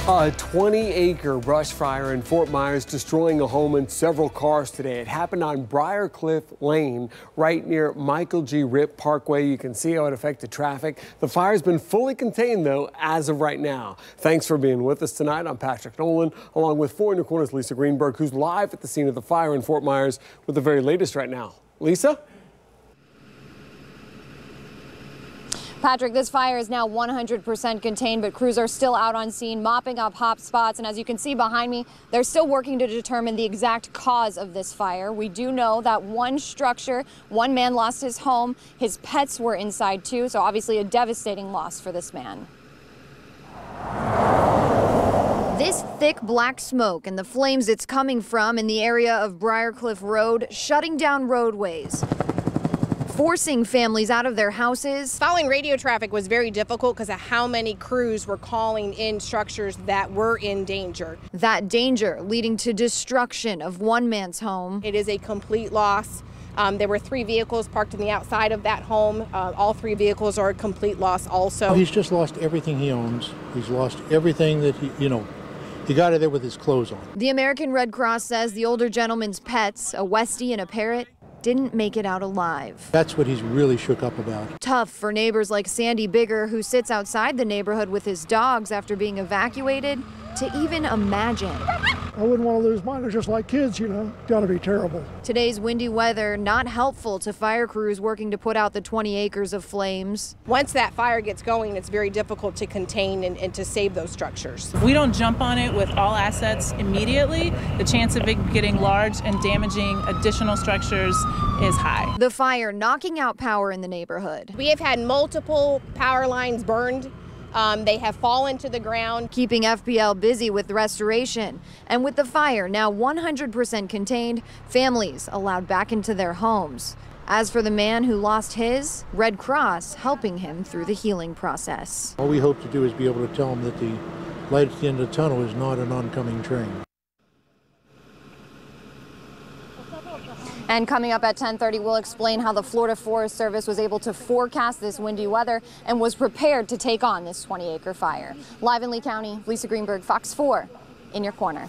A 20-acre brush fire in Fort Myers destroying a home and several cars today. It happened on Briarcliff Lane, right near Michael G. Ripp Parkway. You can see how it affected traffic. The fire's been fully contained, though, as of right now. Thanks for being with us tonight. I'm Patrick Nolan, along with 4 in Your Corner's Lisa Greenberg, who's live at the scene of the fire in Fort Myers with the very latest right now. Lisa? Patrick, this fire is now 100% contained, but crews are still out on scene mopping up hot spots. And as you can see behind me, they're still working to determine the exact cause of this fire. We do know that one man lost his home. His pets were inside too, so obviously a devastating loss for this man. This thick black smoke and the flames it's coming from in the area of Briarcliff Road, shutting down roadways, forcing families out of their houses. Following radio traffic was very difficult because of how many crews were calling in structures that were in danger. That danger leading to destruction of one man's home. It is a complete loss. There were 3 vehicles parked on the outside of that home. All 3 vehicles are a complete loss also. He's just lost everything he owns. He's lost everything that he got out of there with his clothes on. The American Red Cross says the older gentleman's pets, a Westie and a parrot, didn't make it out alive. That's what he's really shook up about. Tough for neighbors like Sandy Bigger, who sits outside the neighborhood with his dogs after being evacuated, to even imagine. I wouldn't want to lose mine. They're just like kids, Gotta be terrible. Today's windy weather not helpful to fire crews working to put out the 20 acres of flames. Once that fire gets going, it's very difficult to contain and to save those structures. We don't jump on it with all assets immediately. The chance of it getting large and damaging additional structures is high. The fire knocking out power in the neighborhood. We have had multiple power lines burned. They have fallen to the ground. Keeping FPL busy with the restoration. And with the fire now 100% contained, families allowed back into their homes. As for the man who lost his, Red Cross helping him through the healing process. All we hope to do is be able to tell him that the light at the end of the tunnel is not an oncoming train. And coming up at 10:30, we'll explain how the Florida Forest Service was able to forecast this windy weather and was prepared to take on this 20-acre fire. Live in Lee County, Lisa Greenberg, Fox 4, in your corner.